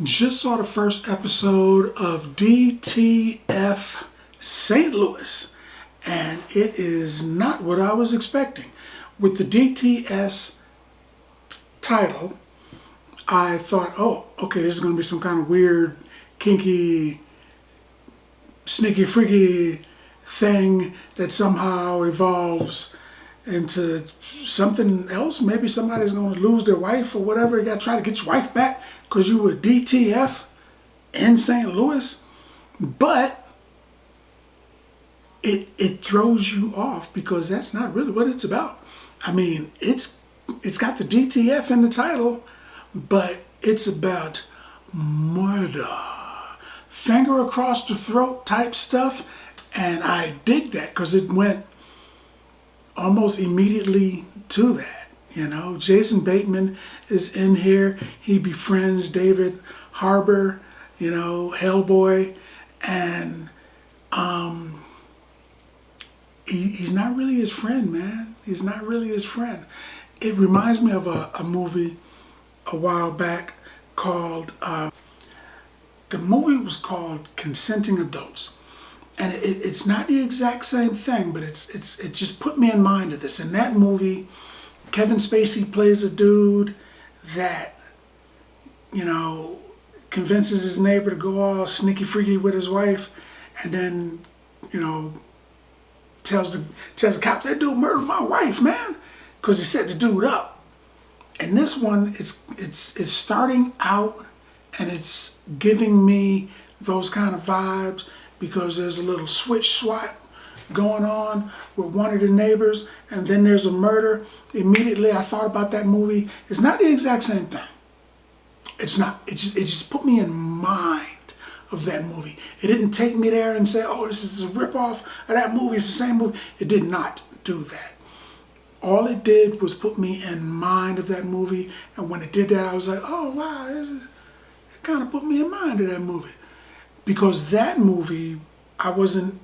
Just saw the first episode of DTF St. Louis, and it is not what I was expecting. With the DTS title, I thought, oh, okay, this is going to be some kind of weird, kinky, sneaky, freaky thing that somehow evolves into something else. Maybe somebody's going to lose their wife or whatever. You got to try to get your wife back because you were DTF in St. Louis. But it throws you off because that's not really what it's about. I mean, it's got the DTF in the title, but it's about murder, finger across the throat type stuff. And I dig that because it went almost immediately to that. You know, Jason Bateman is in here. He befriends David Harbour, you know, Hellboy, and he's not really his friend, man. He's not really his friend. It reminds me of a movie a while back called, the movie was called Consenting Adults. And it's not the exact same thing, but it just put me in mind of this. In that movie, Kevin Spacey plays a dude that, you know, convinces his neighbor to go all sneaky freaky with his wife, and then, you know, tells the cops, that dude murdered my wife, man, because he set the dude up. And this one, it's starting out, and it's giving me those kind of vibes because there's a little switch swap going on with one of the neighbors, and then there's a murder. Immediately I thought about that movie. It's not the exact same thing. It's not. It just put me in mind of that movie. It didn't take me there and say, oh, this is a ripoff of that movie. It's the same movie. It did not do that. All it did was put me in mind of that movie, and when it did that, I was like, oh wow, it kind of put me in mind of that movie. Because that movie, I wasn't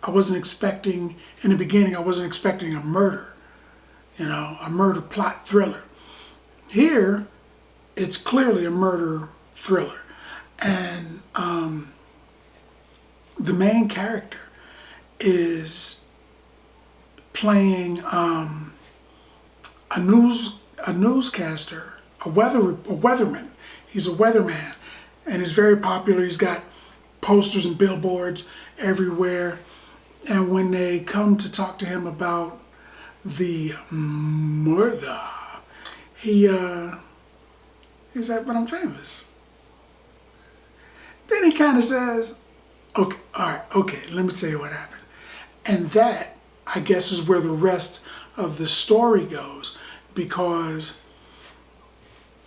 expecting, in the beginning, I wasn't expecting a murder, you know, a murder plot thriller. Here, it's clearly a murder thriller. And the main character is playing a newscaster, a weatherman. He's a weatherman, and he's very popular. He's got posters and billboards everywhere. And when they come to talk to him about the murder, he's like, but I'm famous. Then he kind of says, okay, all right, okay, let me tell you what happened. And that, I guess, is where the rest of the story goes, because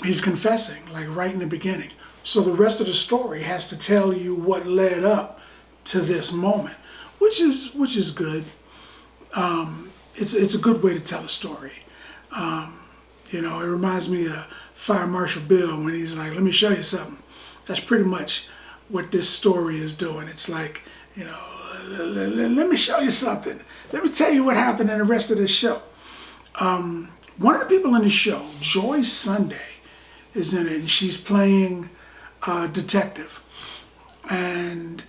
he's confessing, like right in the beginning. So the rest of the story has to tell you what led up to this moment, which is good. It's a good way to tell a story. You know, it reminds me of Fire Marshal Bill when he's like, let me show you something. That's pretty much what this story is doing. It's like, you know, let me show you something. Let me tell you what happened in the rest of this show. One of the people in the show, Joy Sunday, is in it, and she's playing detective. And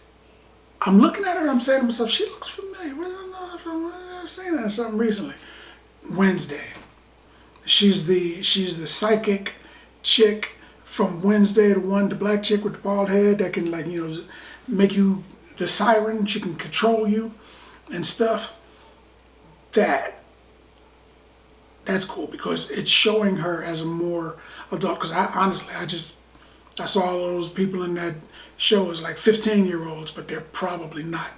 I'm looking at her, I'm saying to myself, she looks familiar. I don't know if I've seen her in something recently. Wednesday. She's the psychic chick from Wednesday, the black chick with the bald head that can, like, you know, make you the siren. She can control you and stuff. That's cool because it's showing her as a more adult. Because I saw all those people in that show as like 15-year-olds, but they're probably not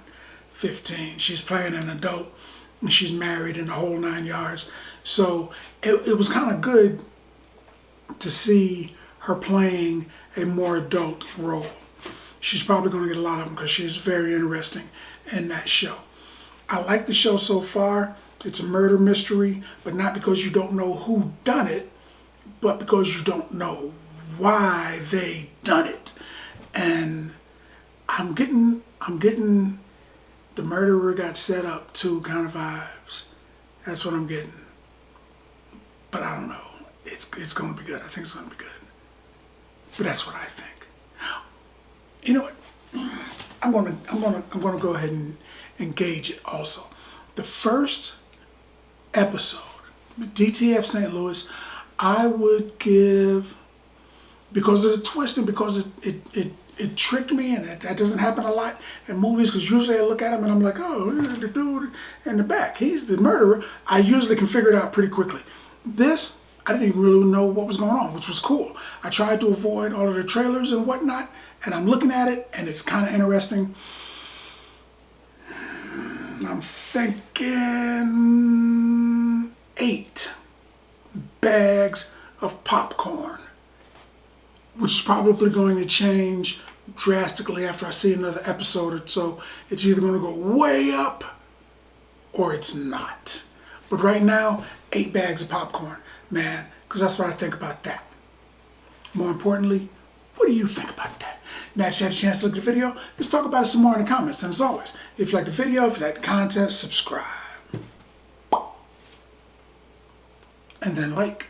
15. She's playing an adult, and she's married in the whole 9 yards. So it was kind of good to see her playing a more adult role. She's probably going to get a lot of them because she's very interesting in that show. I like the show so far. It's a murder mystery, but not because you don't know who done it, but because you don't know why they done it. And I'm getting the murderer got set up too kind of vibes. That's what I'm getting. But I don't know. It's going to be good. I think it's going to be good. But that's what I think. You know what? I'm gonna go ahead and gauge it also. The first episode, DTF St. Louis, I would give, because of the twist and because it tricked me, and that doesn't happen a lot in movies, because usually I look at him and I'm like, oh, the dude in the back, he's the murderer. I usually can figure it out pretty quickly. This, I didn't even really know what was going on, which was cool. I tried to avoid all of the trailers and whatnot, and I'm looking at it, and it's kind of interesting. I'm thinking 8 bags of popcorn, which is probably going to change drastically after I see another episode or so. It's either going to go way up or it's not. But right now, 8 bags of popcorn, man, because that's what I think about that. More importantly, what do you think about that? Now that you had a chance to look at the video, let's talk about it some more in the comments. And as always, if you like the video, if you like the content, subscribe. And then like.